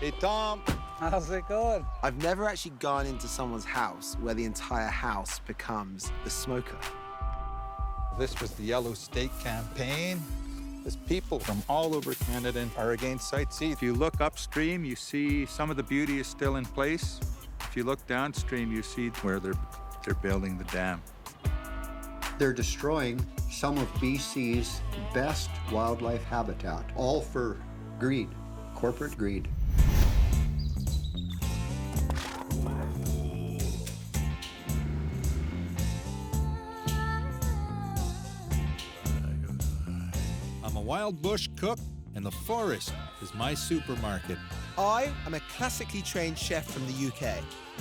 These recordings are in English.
Hey, Tom. How's it going? I've never actually gone into someone's house where the entire house becomes the smoker. This was the Yellow State campaign. There's people from all over Canada are against Site C. If you look upstream, you see some of the beauty is still in place. If you look downstream, you see where they're building the dam. They're destroying some of BC's best wildlife habitat, all for greed, corporate greed. I'm a wild bush cook, and the forest is my supermarket. I am a classically trained chef from the UK.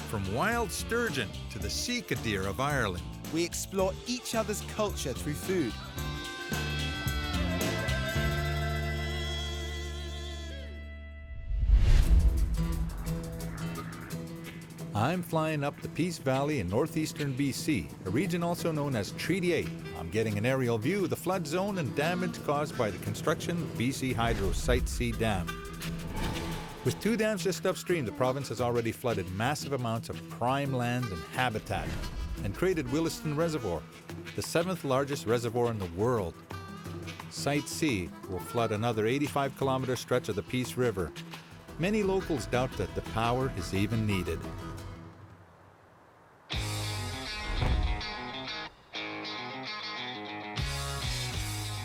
From wild sturgeon to the sika deer of Ireland. We explore each other's culture through food. I'm flying up the Peace Valley in northeastern BC, a region also known as Treaty 8. I'm getting an aerial view of the flood zone and damage caused by the construction of BC Hydro's Site C Dam. With two dams just upstream, the province has already flooded massive amounts of prime lands and habitat and created Williston Reservoir, the 7th largest reservoir in the world. Site C will flood another 85-kilometer stretch of the Peace River. Many locals doubt that the power is even needed.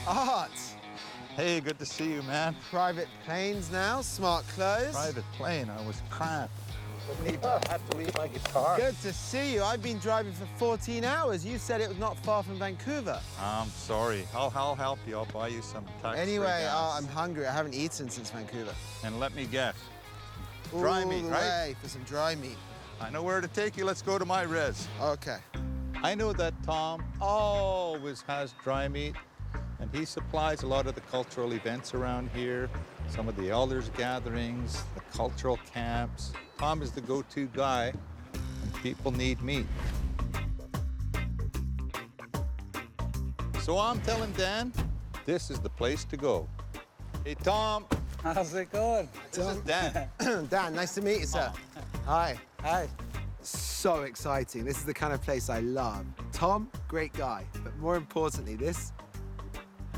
Art! Hey, good to see you, man. Private planes now, smart clothes. Private plane, I was cramped. I have to leave my guitar. Good to see you. I've been driving for 14 hours. You said it was not far from Vancouver. I'm sorry. I'll help you. I'll buy you some tax-free Anyway, gas. I'm hungry. I haven't eaten since Vancouver. And let me guess. Dry meat, All the right? way for some dry meat. I know where to take you. Let's go to my res. Okay. I know that Tom always has dry meat, and he supplies a lot of the cultural events around here, some of the elders' gatherings, the cultural camps. Tom is the go-to guy when people need meat. So I'm telling Dan, this is the place to go. Hey, Tom. How's it going? This is Dan. Dan, nice to meet you, sir. Hi. Hi. So exciting. This is the kind of place I love. Tom, great guy. But more importantly, this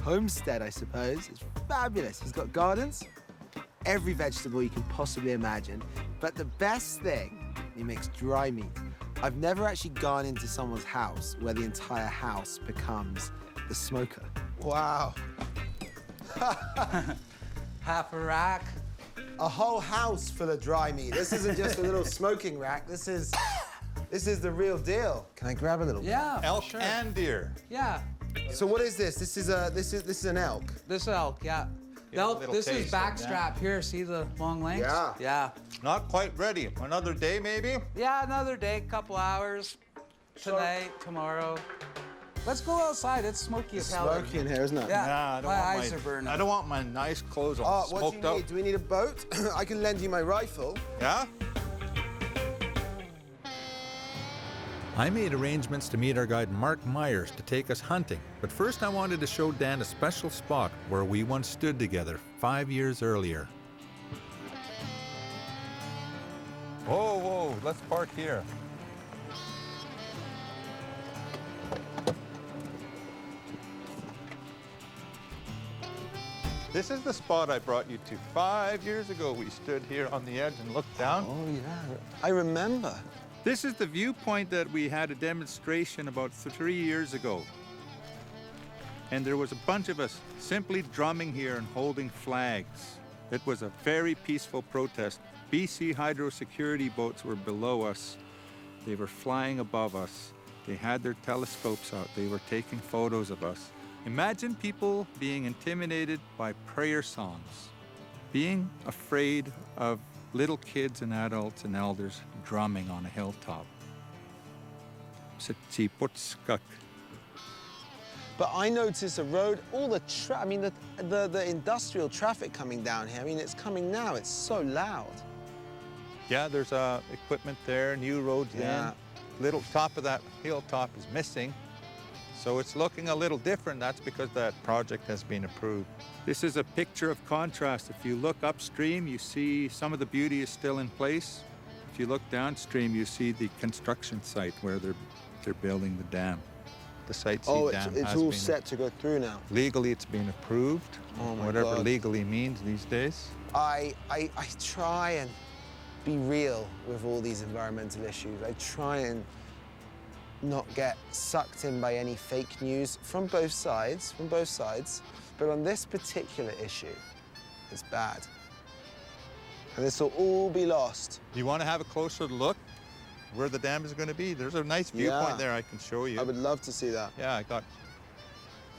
homestead, I suppose, is fabulous. He's got gardens, every vegetable you can possibly imagine. But the best thing, he makes dry meat. I've never actually gone into someone's house where the entire house becomes the smoker. Wow. Half a rack. A whole house full of dry meat. This isn't just a little smoking rack. This is the real deal. Can I grab a little? Yeah, Elk sure. and deer. Yeah, So what is this? This is an elk. this elk, yeah. Give it a Elk, little this taste is of backstrap here. See the long lengths? Yeah. Yeah. Not quite ready. Another day, maybe? Yeah, another day, couple hours. Tonight, tomorrow. Let's go outside. It's smoky as hell. Smoky in here, isn't it? Yeah. Nah, I don't My want eyes are burning. I don't want my nice clothes all Oh, what do smoked you out. need? Do we need a boat? I can lend you my rifle. Yeah? I made arrangements to meet our guide Mark Myers to take us hunting, but first I wanted to show Dan a special spot where we once stood together 5 years earlier. Whoa, let's park here. This is the spot I brought you to 5 years ago. We stood here on the edge and looked down. Oh, yeah. I remember. This is the viewpoint that we had a demonstration about 3 years ago. And there was a bunch of us simply drumming here and holding flags. It was a very peaceful protest. BC Hydro security boats were below us. They were flying above us. They had their telescopes out. They were taking photos of us. Imagine people being intimidated by prayer songs, being afraid of little kids and adults and elders drumming on a hilltop. But I noticed a road, all the the industrial traffic coming down here. I mean, it's coming now. It's so loud. Yeah, there's equipment there, new roads Yeah. in. Little top of that hilltop is missing. So it's looking a little different. That's because that project has been approved. This is a picture of contrast. If you look upstream, you see some of the beauty is still in place. If you look downstream, you see the construction site where they're building the dam. The Site C dam it's has all been set to go through now. legally. It's been approved. Oh my whatever God. legally means these days. I try and be real with all these environmental issues. I try and not get sucked in by any fake news from both sides. But on this particular issue, it's bad. And this will all be lost. You want to have a closer look where the dam is going to be? There's a nice viewpoint there I can show you. I would love to see that. Yeah, I got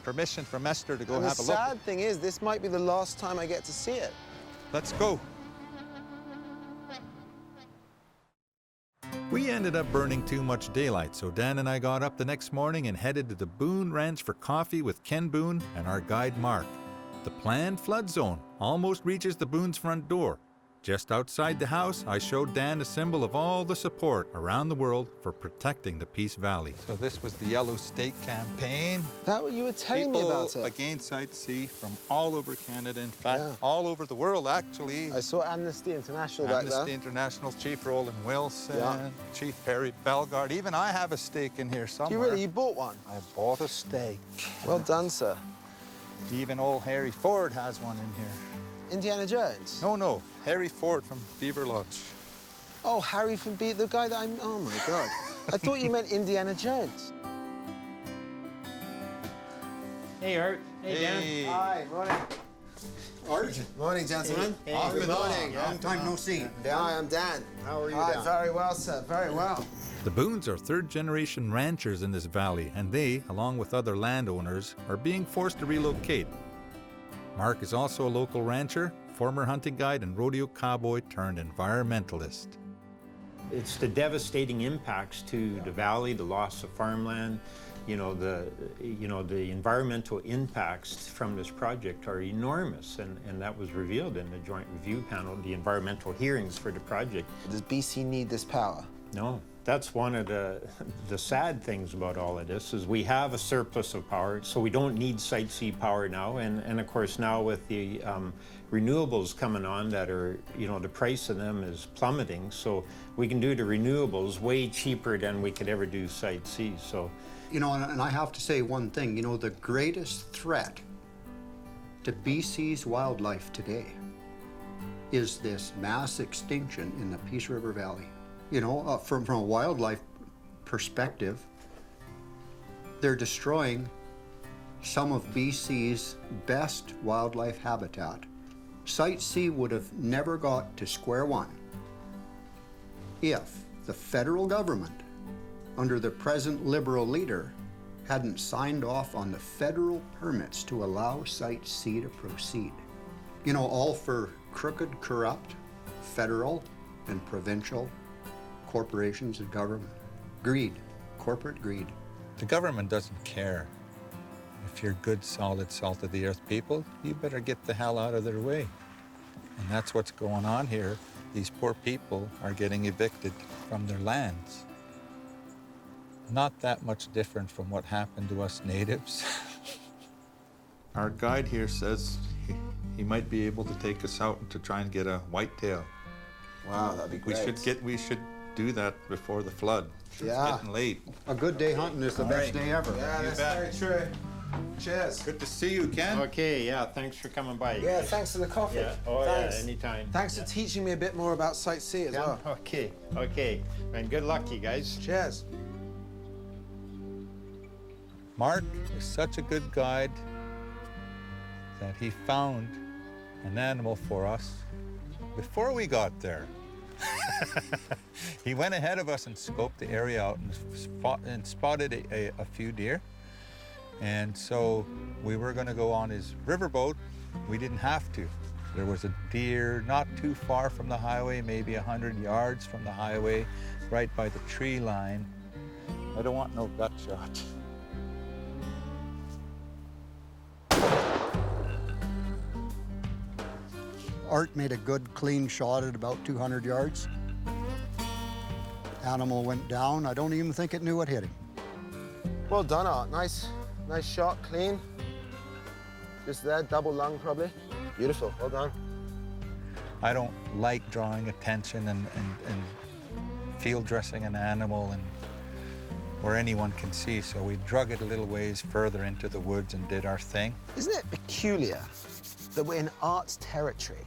permission from Esther to go And have a the look. sad thing is, this might be the last time I get to see it. Let's go. We ended up burning too much daylight, so Dan and I got up the next morning and headed to the Boone Ranch for coffee with Ken Boone and our guide Mark. The planned flood zone almost reaches the Boone's front door. Just outside the house, I showed Dan a symbol of all the support around the world for protecting the Peace Valley. So this was the Yellow Stake campaign. That what you were telling me about it? Against Site C from all over Canada, in fact, Yeah. all over the world, actually. I saw Amnesty International back Amnesty there. International's Chief Roland Wilson, Yeah. Chief Perry Bellegarde. Even I have a stake in here somewhere. You really, you bought one? I bought a stake. Well done, sir. Even old Harry Ford has one in here. Indiana Jones? No, Harry Ford from Beaver Lodge. Oh, Harry from the guy that I'm... Oh, my God. I thought you meant Indiana Jones. Hey, Art. Hey, Dan. Hi, morning. Art, Morning, gentlemen. Hey, good good morning. morning. Long time no see. Hi, I'm Dan. How are you, Hi, Dan? very well, sir. Very well. The Boones are third-generation ranchers in this valley, and they, along with other landowners, are being forced to relocate. Mark is also a local rancher, former hunting guide, and rodeo cowboy turned environmentalist. It's the devastating impacts to the valley, the loss of farmland, the environmental impacts from this project are enormous, and that was revealed in the joint review panel, the environmental hearings for the project. Does BC need this power? No, that's one of the sad things about all of this is we have a surplus of power, so we don't need Site C power now, and of course now with the renewables coming on that are, the price of them is plummeting, so we can do the renewables way cheaper than we could ever do Site C. So, And I have to say one thing, the greatest threat to BC's wildlife today is this mass extinction in the Peace River Valley. From a wildlife perspective, they're destroying some of BC's best wildlife habitat. Site C would have never got to square one if the federal government, under the present Liberal leader, hadn't signed off on the federal permits to allow Site C to proceed. All for crooked, corrupt federal and provincial corporations and government. Greed, corporate greed. The government doesn't care. If you're good, solid, salt-of-the-earth people, you better get the hell out of their way. And that's what's going on here. These poor people are getting evicted from their lands. Not that much different from what happened to us natives. Our guide here says he might be able to take us out to try and get a whitetail. Wow, that'd be great. We should do that before the flood. Yeah. It's getting late. A good day hunting is the best day ever. Yeah, You that's bet. very true. Cheers. Good to see you, Ken. okay, yeah, thanks for coming by. you Yeah, guys. thanks for the coffee. Yeah, oh Thanks. yeah, anytime. Thanks Yeah. for teaching me a bit more about Site C as well. Okay, and good luck, you guys. Cheers. Mark is such a good guide that he found an animal for us before we got there. He went ahead of us and scoped the area out and spotted a few deer. And so we were going to go on his riverboat. We didn't have to. There was a deer not too far from the highway, maybe 100 yards from the highway, right by the tree line. I don't want no gut shot. Art made a good, clean shot at about 200 yards. Animal went down. I don't even think it knew what hit him. Well done, Art. Nice shot, clean. Just there, double lung probably. Beautiful, well done. I don't like drawing attention and field dressing an animal and where anyone can see, so we drug it a little ways further into the woods and did our thing. Isn't it peculiar that we're in Art's territory?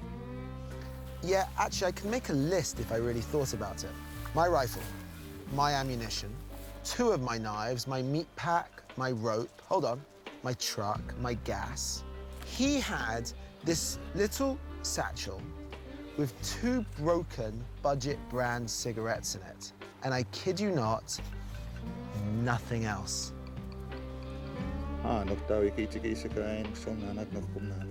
Yeah, actually, I could make a list if I really thought about it. My rifle, my ammunition, 2 of my knives, my meat pack, my rope, hold on, my truck, my gas. He had this little satchel with 2 broken budget brand cigarettes in it. And I kid you not, nothing else.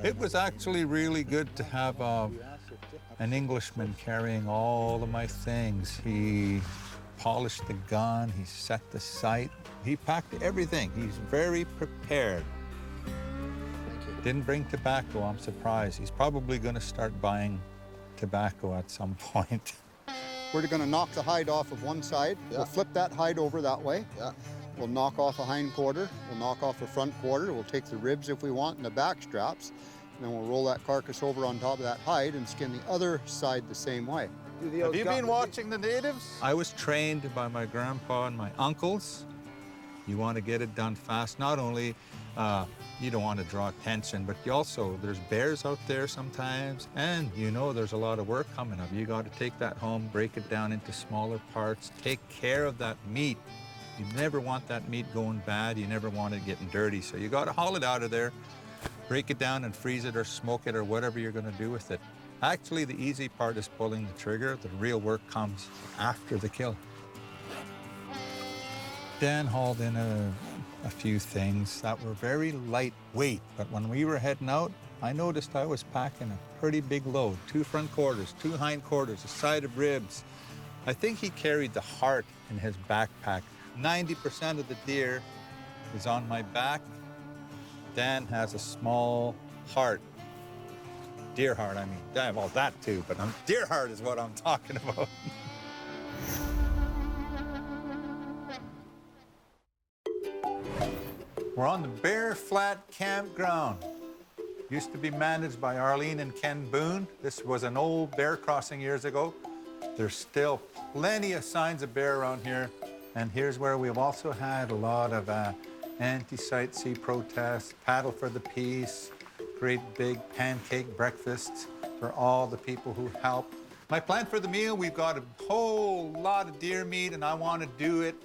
It was actually really good to have an Englishman carrying all of my things. He polished the gun, he set the sight, he packed everything. He's very prepared. Didn't bring tobacco, I'm surprised. He's probably going to start buying tobacco at some point. We're going to knock the hide off of one side. Yeah. We'll flip that hide over that way. Yeah. We'll knock off a hind quarter. We'll knock off the front quarter. We'll take the ribs if we want and the back straps. And then we'll roll that carcass over on top of that hide and skin the other side the same way. Have you been watching the natives? I was trained by my grandpa and my uncles. You want to get it done fast. Not only you don't want to draw attention, but you also, there's bears out there sometimes, and you know there's a lot of work coming up. You got to take that home, break it down into smaller parts, take care of that meat. You never want that meat going bad. You never want it getting dirty. So you got to haul it out of there, break it down and freeze it or smoke it or whatever you're going to do with it. Actually, the easy part is pulling the trigger. The real work comes after the kill. Dan hauled in a few things that were very lightweight, but when we were heading out, I noticed I was packing a pretty big load. 2 front quarters, 2 hind quarters, a side of ribs. I think he carried the heart in his backpack. 90% of the deer is on my back. Dan has a small heart. Deer heart, I mean. Well, that too, but deer heart is what I'm talking about. We're on the Bear Flat Campground. Used to be managed by Arlene and Ken Boone. This was an old bear crossing years ago. There's still plenty of signs of bear around here. And here's where we've also had a lot of anti-Site C protests, paddle for the peace, great big pancake breakfasts for all the people who helped. My plan for the meal, we've got a whole lot of deer meat, and I want to do it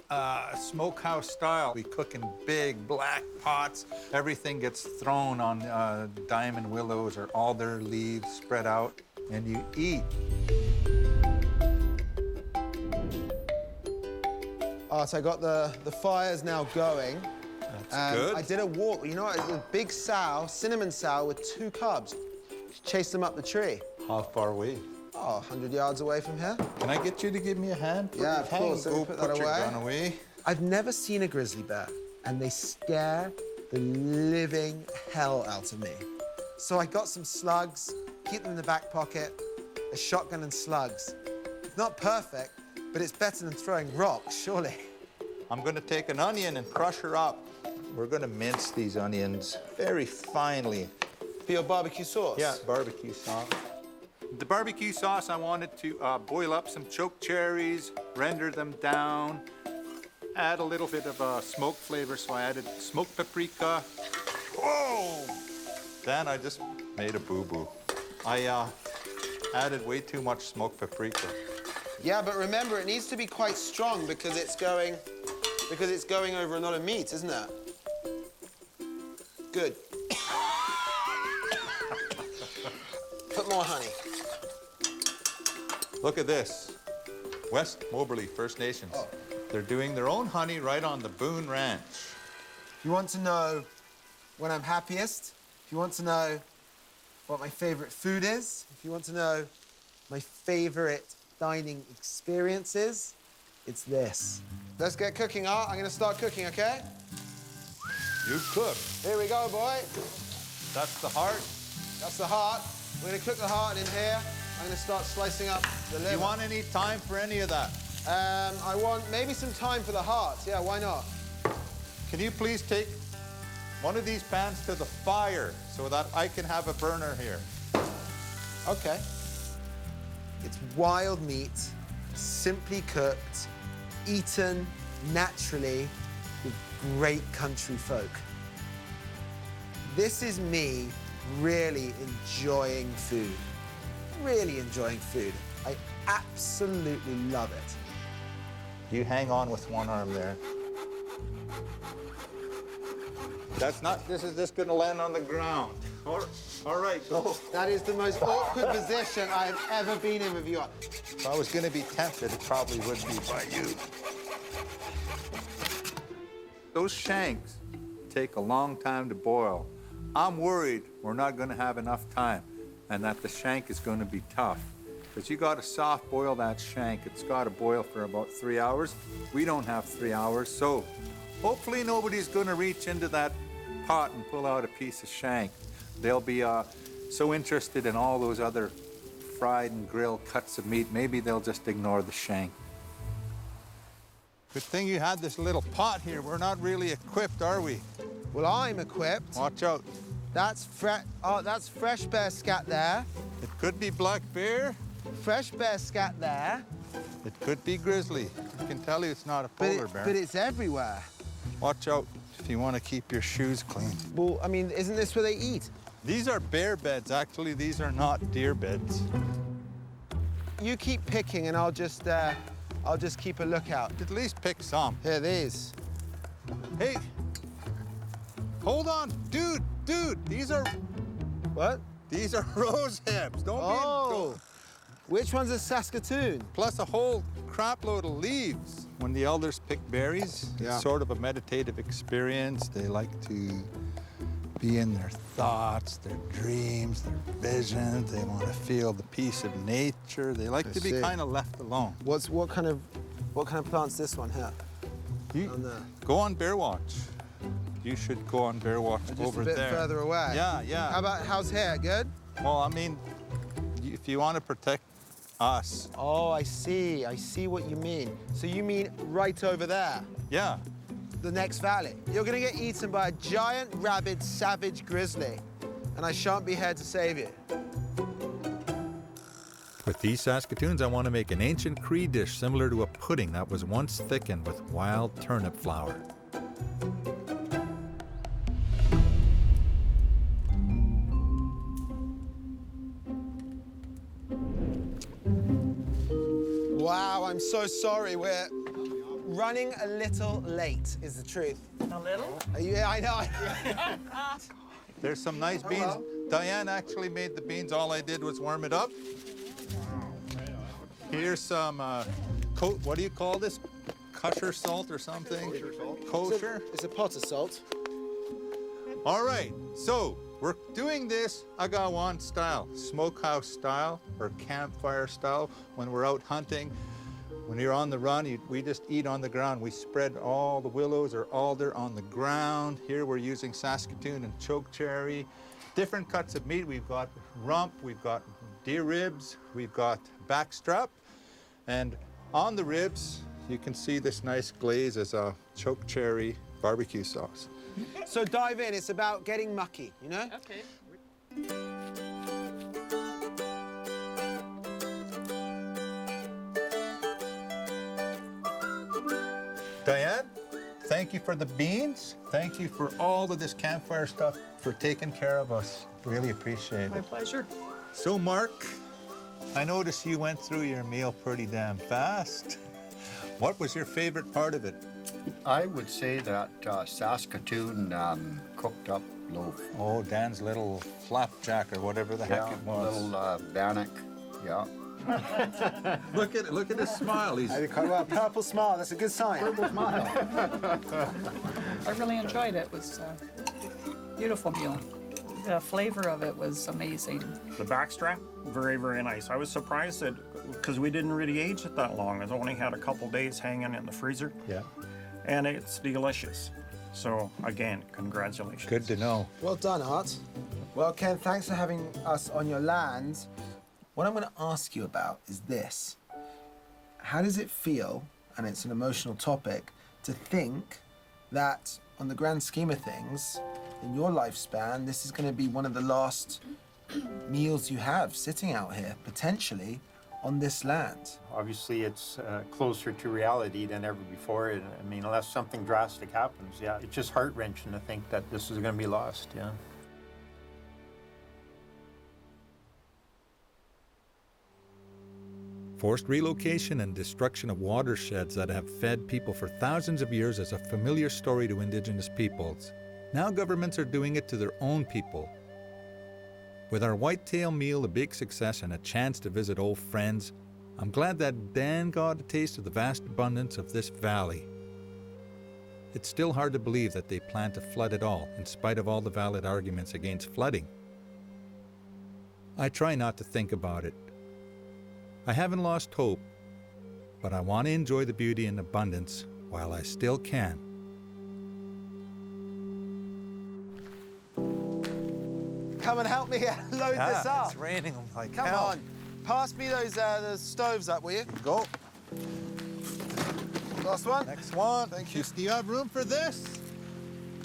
smokehouse style. We cook in big black pots. Everything gets thrown on diamond willows or alder leaves spread out, and you eat. So I got the fires now going. That's good. I did a walk, you know, a big sow, cinnamon sow with 2 cubs. Chased them up the tree. How far away? Oh, 100 yards away from here. Can I get you to give me a hand? Yeah, of course. Let me Go put put that your away. gun away. I've never seen a grizzly bear, and they scare the living hell out of me. So I got some slugs, keep them in the back pocket, a shotgun and slugs. It's not perfect, but it's better than throwing rocks, surely. I'm going to take an onion and crush her up. We're going to mince these onions very finely. For your barbecue sauce? Yeah, barbecue sauce. The barbecue sauce, I wanted to boil up some choke cherries, render them down, add a little bit of smoke flavor, so I added smoked paprika. Whoa! Then I just made a boo-boo. I added way too much smoked paprika. Yeah, but remember, it needs to be quite strong because it's going over a lot of meat, isn't it? Good. Put more honey. Look at this. West Moberly First Nations. Oh. They're doing their own honey right on the Boone Ranch. If you want to know when I'm happiest, if you want to know what my favorite food is, if you want to know my favorite dining experiences, it's this. Let's get cooking, Art. I'm gonna start cooking, okay? You cook. Here we go, boy. That's the heart. That's the heart. We're gonna cook the heart in here. I'm gonna start slicing up the liver. You want any time for any of that? I want maybe some time for the heart. Yeah, why not? can you please take one of these pans to the fire so that I can have a burner here? Okay. It's wild meat, simply cooked, eaten naturally with great country folk. This is me really enjoying food. Really enjoying food. I absolutely love it. You hang on with one arm there. That's not, this is just gonna land on the ground. All right, go. That is the most awkward position I've ever been in with you. If I was gonna be tempted, it probably would be by you. Those shanks take a long time to boil. I'm worried we're not gonna have enough time and that the shank is gonna be tough. Because you gotta soft boil that shank. It's gotta boil for about 3 hours. We don't have 3 hours, so hopefully nobody's gonna reach into that pot and pull out a piece of shank. They'll be so interested in all those other fried and grilled cuts of meat, maybe they'll just ignore the shank. Good thing you had this little pot here. We're not really equipped, are we? Well, I'm equipped. Watch out. That's fresh bear scat there. It could be black bear. Fresh bear scat there. It could be grizzly. I can tell you it's not a polar bear. But it's everywhere. Watch out if you want to keep your shoes clean. Well, I mean, isn't this where they eat? These are bear beds. Actually, these are not deer beds. You keep picking, and I'll just keep a lookout. At least pick some. Here, these. Hey, hold on, dude. These are What? these are rose hips. Oh, which one's a Saskatoon? Plus a whole crap load of leaves. When the elders pick berries, Yeah. it's sort of a meditative experience. They like to be in their thoughts, their dreams, their visions. They want to feel the peace of nature. They like to be see. kind of left alone. What kind of plant's this one here? You On there. go on bear watch. You should go on bear watch Just over a bit there. further away. Yeah. How's here? Good? Well, I mean, if you want to protect us, Oh, I see. I see what you mean. So you mean right over there, yeah. the next valley. You're gonna get eaten by a giant, rabid, savage grizzly, and I shan't be here to save you. With these Saskatoons, I want to make an ancient Cree dish similar to a pudding that was once thickened with wild turnip flour. Wow, I'm so sorry. We're running a little late, is the truth. A little? Yeah, I know. There's some nice beans. Hello. Diane actually made the beans. All I did was warm it up. Here's some, what do you call this? Kosher salt or something? Kosher salt. Kosher? It's a pot of salt. All right, so we're doing this Agawan style, smokehouse style or campfire style. When we're out hunting, when you're on the run, we just eat on the ground. We spread all the willows or alder on the ground. Here we're using Saskatoon and chokecherry. Different cuts of meat. We've got rump, we've got deer ribs, we've got backstrap. And on the ribs, you can see this nice glaze as a chokecherry barbecue sauce. So dive in. It's about getting mucky, you know? Okay. Diane, thank you for the beans. Thank you for all of this campfire stuff, for taking care of us. Really appreciate My it. pleasure. So, Mark, I noticed you went through your meal pretty damn fast. What was your favorite part of it? I would say that Saskatoon cooked up loaf. Oh, Dan's little flapjack or whatever the heck it was. Little bannock, yeah. Look at his smile. He's Well, purple smile. That's a good sign. I really enjoyed it. It was a beautiful meal. The flavor of it was amazing. The backstrap, very, very nice. I was surprised that, because we didn't really age it that long. It's only had a couple days hanging in the freezer. yeah. And it's delicious. So again, congratulations. Good to know. Well done, Art. Well, Ken, thanks for having us on your land. What I'm going to ask you about is this. How does it feel, and it's an emotional topic, to think that on the grand scheme of things, in your lifespan, this is going to be one of the last meals you have sitting out here, potentially, on this land. Obviously, it's closer to reality than ever before. I mean, unless something drastic happens, yeah, it's just heart-wrenching to think that this is going to be lost, yeah. Forced relocation and destruction of watersheds that have fed people for thousands of years is a familiar story to Indigenous peoples. Now governments are doing it to their own people. With our whitetail meal a big success and a chance to visit old friends, I'm glad that Dan got a taste of the vast abundance of this valley. It's still hard to believe that they plan to flood it all, in spite of all the valid arguments against flooding. I try not to think about it. I haven't lost hope, but I want to enjoy the beauty and abundance while I still can. Come and help me load this up. It's raining like Come hell. on. Pass me those the stoves up, will you? Go. Last one. Next one. Thank you. Do you have room for this?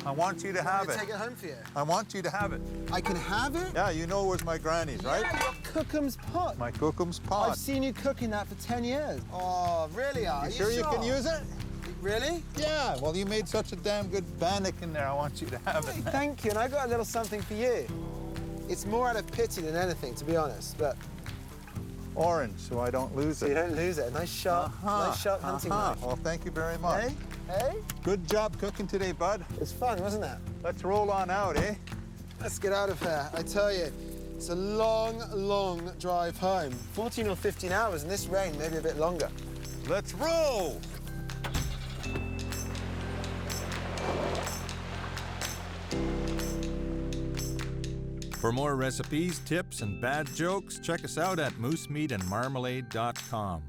I want you to I'm have gonna it. take it home for you. I want you to have it. I can have it? Yeah, you know it was my granny's, right? Yeah, your Cookham's pot. My Cookham's pot. I've seen you cooking that for 10 years. Oh, really? Are You sure you can use it? Really? Yeah, well, you made such a damn good bannock in there. I want you to have it. Hey, thank you, and I got a little something for you. It's more out of pity than anything, to be honest, but... Orange, so I don't lose So it. you don't lose it. Nice sharp hunting knife. Well, thank you very much. Hey? Hey? Good job cooking today, bud. It's fun, wasn't it? Let's roll on out, eh? Let's get out of here. I tell you, it's a long, long drive home. 14 or 15 hours in this rain, maybe a bit longer. Let's roll! For more recipes, tips, and bad jokes, check us out at moosemeatandmarmalade.com.